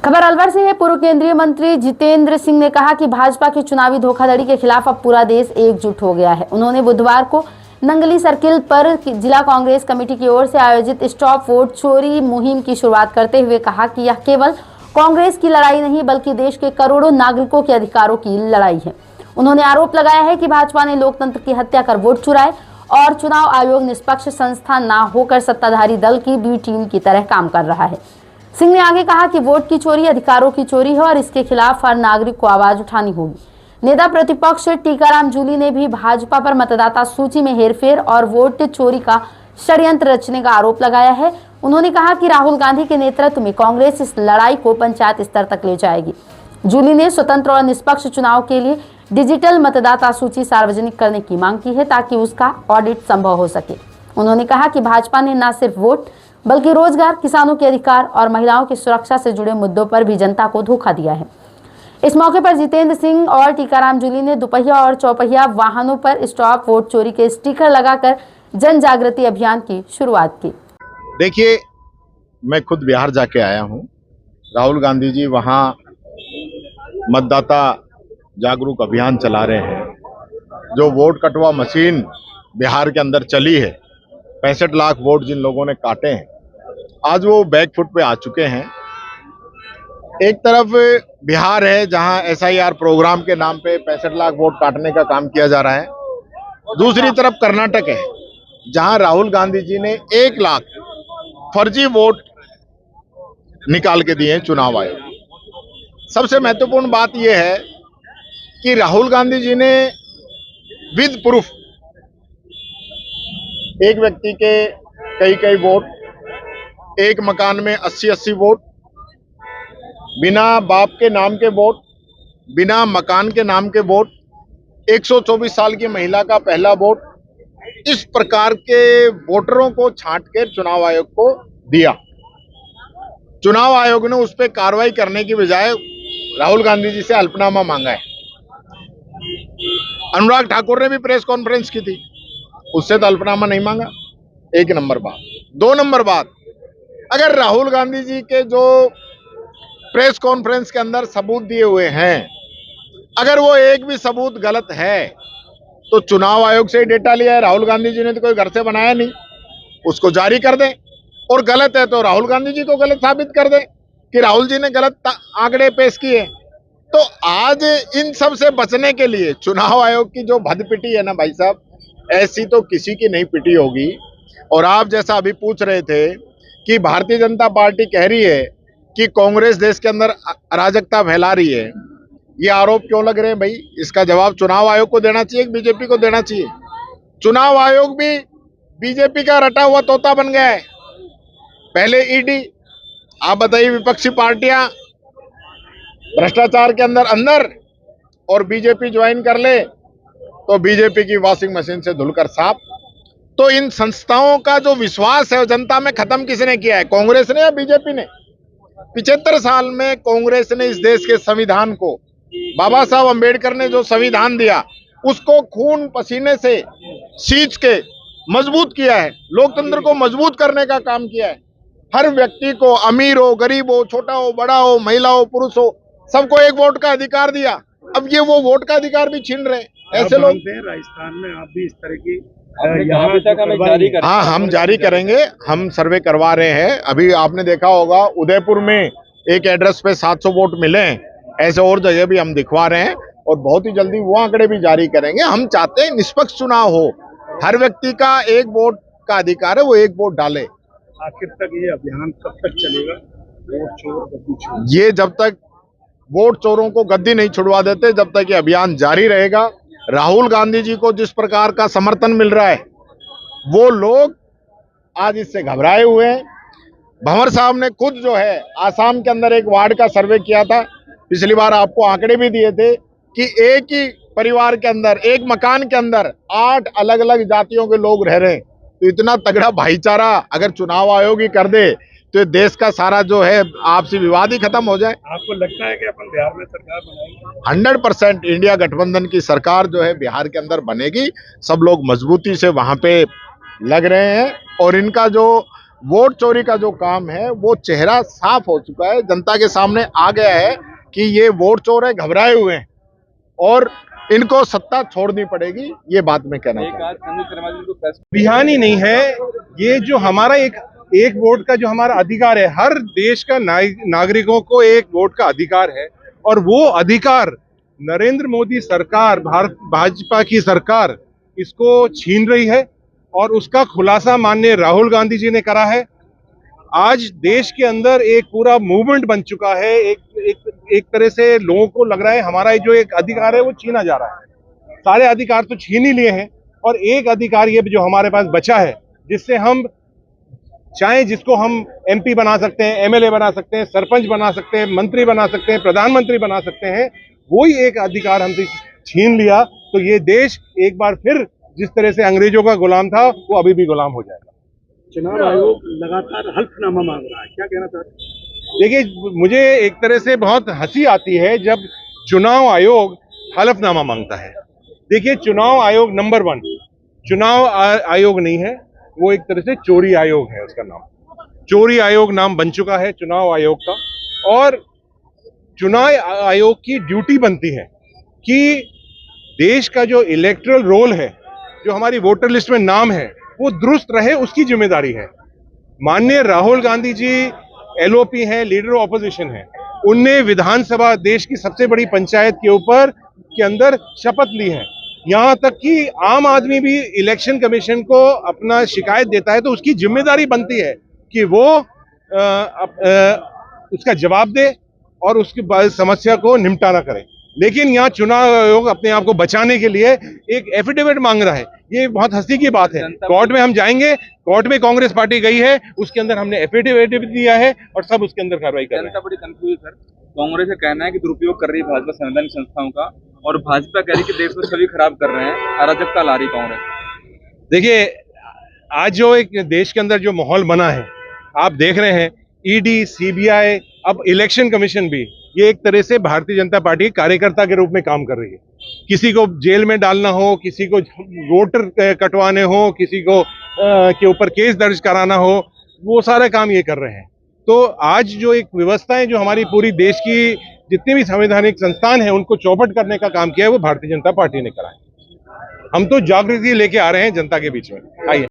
खबर अलवर से है। पूर्व केंद्रीय मंत्री जितेंद्र सिंह ने कहा कि भाजपा की चुनावी धोखाधड़ी के खिलाफ अब पूरा देश एकजुट हो गया है। उन्होंने बुधवार को नंगली सर्किल पर जिला कांग्रेस कमेटी की ओर से आयोजित स्टॉप वोट चोरी मुहिम की शुरुआत करते हुए कहा कि यह केवल कांग्रेस की लड़ाई नहीं बल्कि देश के करोड़ों नागरिकों के अधिकारों की लड़ाई है। उन्होंने आरोप लगाया है कि भाजपा ने लोकतंत्र की हत्या कर वोट चुराए और चुनाव आयोग निष्पक्ष संस्था न होकर सत्ताधारी दल की बी टीम की तरह काम कर रहा है। सिंह ने आगे कहा कि वोट की चोरी अधिकारों की चोरी है और इसके खिलाफ हर नागरिक को आवाज उठानी होगी। नेता प्रतिपक्ष टीकाराम जूली ने भी भाजपा पर मतदाता सूची में हेरफेर और वोट चोरी का षड्यंत्र रचने का आरोप लगाया है। उन्होंने कहा कि राहुल गांधी के नेतृत्व में कांग्रेस इस लड़ाई को पंचायत स्तर तक ले जाएगी। जूली ने स्वतंत्र और निष्पक्ष चुनाव के लिए डिजिटल मतदाता सूची सार्वजनिक करने की मांग की है ताकि उसका ऑडिट संभव हो सके। उन्होंने कहा कि भाजपा ने न सिर्फ वोट बल्कि रोजगार, किसानों के अधिकार और महिलाओं की सुरक्षा से जुड़े मुद्दों पर भी जनता को धोखा दिया है। इस मौके पर जितेंद्र सिंह और टीकाराम जूली ने दुपहिया और चौपहिया वाहनों पर स्टॉप वोट चोरी के स्टिकर लगाकर जन जागृति अभियान की शुरुआत की। देखिए, मैं खुद बिहार जाके आया हूँ। राहुल गांधी जी वहाँ मतदाता जागरूक अभियान चला रहे हैं। जो वोट कटवा मशीन बिहार के अंदर चली है, 65 लाख वोट जिन लोगों ने काटे हैं, आज वो बैक फुट पे आ चुके हैं। एक तरफ बिहार है जहां SIR प्रोग्राम के नाम पे 65 लाख वोट काटने का काम किया जा रहा है। दूसरी तरफ कर्नाटक है जहां राहुल गांधी जी ने 1 लाख फर्जी वोट निकाल के दिए चुनाव आयोग। सबसे महत्वपूर्ण बात यह है कि राहुल गांधी जी ने विद प्रूफ एक व्यक्ति के कई वोट, एक मकान में 80 वोट, बिना बाप के नाम के वोट, बिना मकान के नाम के वोट, 124 साल की महिला का पहला वोट, इस प्रकार के वोटरों को छांट कर चुनाव आयोग को दिया। चुनाव आयोग ने उस पर कार्रवाई करने की बजाय राहुल गांधी जी से हल्फनामा मांगा है। अनुराग ठाकुर ने भी प्रेस कॉन्फ्रेंस की थी, उससे तो हल्फनामा नहीं मांगा। एक नंबर बात। 2 नंबर बात, अगर राहुल गांधी जी के जो प्रेस कॉन्फ्रेंस के अंदर सबूत दिए हुए हैं, अगर वो एक भी सबूत गलत है तो चुनाव आयोग से ही डेटा लिया है। राहुल गांधी जी ने तो कोई घर से बनाया नहीं, उसको जारी कर दें। और गलत है तो राहुल गांधी जी को गलत साबित कर दें कि राहुल जी ने गलत आंकड़े पेश किए। तो आज इन सब से बचने के लिए चुनाव आयोग की जो भद पिटी है ना भाई साहब, ऐसी तो किसी की नहीं पिटी होगी। और आप जैसा अभी पूछ रहे थे कि भारतीय जनता पार्टी कह रही है कि कांग्रेस देश के अंदर अराजकता फैला रही है, ये आरोप क्यों लग रहे हैं भाई? इसका जवाब चुनाव आयोग को देना चाहिए, बीजेपी को देना चाहिए। चुनाव आयोग भी बीजेपी का रटा हुआ तोता बन गया है। पहले ईडी, आप बताइए, विपक्षी पार्टियां भ्रष्टाचार के अंदर और बीजेपी ज्वाइन कर ले तो बीजेपी की वॉशिंग मशीन से धुलकर साफ। तो इन संस्थाओं का जो विश्वास है जनता में खत्म किसने किया है, कांग्रेस ने या बीजेपी ने? 75 साल में कांग्रेस ने इस देश के संविधान को, बाबा साहब अंबेडकर ने जो संविधान दिया उसको खून पसीने से सींच के मजबूत किया है। लोकतंत्र को मजबूत करने का काम किया है। हर व्यक्ति को, अमीर हो, गरीब हो, छोटा हो, बड़ा हो, महिला हो, पुरुष हो, सबको एक वोट का अधिकार दिया। अब ये वो वोट का अधिकार भी छीन रहे हैं ऐसे लोग। राजस्थान में आप भी इस तरह की हाँ, हम जारी करेंगे। हम सर्वे करवा रहे हैं। अभी आपने देखा होगा उदयपुर में एक एड्रेस पे 700 वोट मिले हैं, ऐसे और जगह भी हम दिखवा रहे हैं और बहुत ही जल्दी वो आंकड़े भी जारी करेंगे। हम चाहते हैं निष्पक्ष चुनाव हो, हर व्यक्ति का एक वोट का अधिकार है, वो एक वोट डाले। आखिर तक ये अभियान कब तक चलेगा? वोट चोर गद्दी छोड़, ये जब तक वोट चोरों को गद्दी नहीं छुड़वा देते तब तक ये अभियान जारी रहेगा। राहुल गांधी जी को जिस प्रकार का समर्थन मिल रहा है, वो लोग आज इससे घबराए हुए हैं। भंवर साहब ने खुद जो है आसाम के अंदर एक वार्ड का सर्वे किया था, पिछली बार आपको आंकड़े भी दिए थे कि एक ही परिवार के अंदर, एक मकान के अंदर 8 अलग अलग जातियों के लोग रह रहे हैं। तो इतना तगड़ा भाईचारा अगर चुनाव आयोग ही कर दे तो देश का सारा जो है आपसी विवाद ही खत्म हो जाए। आपको लगता है कि अपन बिहार में सरकार बनाएंगे? 100% इंडिया गठबंधन की सरकार जो है बिहार के अंदर बनेगी। सब लोग मजबूती से वहां पे लग रहे हैं और इनका जो वोट चोरी का जो काम है वो चेहरा साफ हो चुका है, जनता के सामने आ गया है कि ये वोट चोर है, घबराए हुए हैं और इनको सत्ता छोड़नी पड़ेगी। ये बात मैं कहना चाहता हूं। बिहान ही नहीं है, ये जो हमारा एक वोट का जो हमारा अधिकार है, हर देश का नागरिकों को एक वोट का अधिकार है और वो अधिकार नरेंद्र मोदी सरकार, भाजपा की सरकार इसको छीन रही है और उसका खुलासा माननीय राहुल गांधी जी ने करा है। आज देश के अंदर एक पूरा मूवमेंट बन चुका है, एक तरह से लोगों को लग रहा है हमारा जो एक अधिकार है वो छीना जा रहा है। सारे अधिकार तो छीन ही लिए हैं और एक अधिकार ये जो हमारे पास बचा है, जिससे हम चाहे जिसको हम एमपी बना सकते हैं, एमएलए बना सकते हैं, सरपंच बना सकते हैं, मंत्री बना सकते हैं, प्रधानमंत्री बना सकते हैं, वही एक अधिकार हमसे छीन लिया तो ये देश एक बार फिर जिस तरह से अंग्रेजों का गुलाम था वो अभी भी गुलाम हो जाएगा। चुनाव आयोग लगातार हल्फनामा मांग रहा है, क्या कहना चाहते हैं? देखिए, मुझे एक तरह से बहुत हंसी आती है जब चुनाव आयोग हलफनामा मांगता है। देखिए, चुनाव आयोग नंबर 1 चुनाव आयोग नहीं है, वो एक तरह से चोरी आयोग है। उसका नाम चोरी आयोग नाम बन चुका है चुनाव आयोग का। और चुनाव आयोग की ड्यूटी बनती है कि देश का जो इलेक्टोरल रोल है, जो हमारी वोटर लिस्ट में नाम है, वो दुरुस्त रहे, उसकी जिम्मेदारी है। माननीय राहुल गांधी जी एलओपी हैं, लीडर ऑफ ऑपोजिशन हैं, उनने विधानसभा, देश की सबसे बड़ी पंचायत के ऊपर के अंदर शपथ ली है। यहाँ तक कि आम आदमी भी इलेक्शन कमीशन को अपना शिकायत देता है तो उसकी जिम्मेदारी बनती है कि वो उसका जवाब दे और उसकी समस्या को निपटारा करे। लेकिन यहाँ चुनाव आयोग अपने आप को बचाने के लिए एक एफिडेविट मांग रहा है, ये बहुत हंसी की बात है। कोर्ट में हम जाएंगे, कोर्ट में कांग्रेस पार्टी गई है, उसके अंदर हमने एफिडेविट दिया है और सब उसके अंदर कार्रवाई कर रहे हैं। जनता बड़ी कंफ्यूज है। कांग्रेस का कहना है कि दुरुपयोग कर रही है भाजपा संवैधानिक संस्थाओं का, और भाजपा कह रही है कि देश में छवि खराब कर रहे हैं, अराजकता ला रही कांग्रेस। देखिए, आज जो एक देश के अंदर जो माहौल बना है, आप देख रहे हैं, ईडी, सीबीआई, अब इलेक्शन कमीशन भी, ये एक तरह से भारतीय जनता पार्टी के कार्यकर्ता के रूप में काम कर रही है। किसी को जेल में डालना हो, किसी को वोटर कटवाने हो, किसी को के ऊपर केस दर्ज कराना हो, वो सारा काम ये कर रहे हैं। तो आज जो एक व्यवस्था है, जो हमारी पूरी देश की जितनी भी संवैधानिक संस्थान है, उनको चौपट करने का काम किया है, वो भारतीय जनता पार्टी ने करा है। हम तो जागृति लेके आ रहे हैं जनता के बीच में। आइए।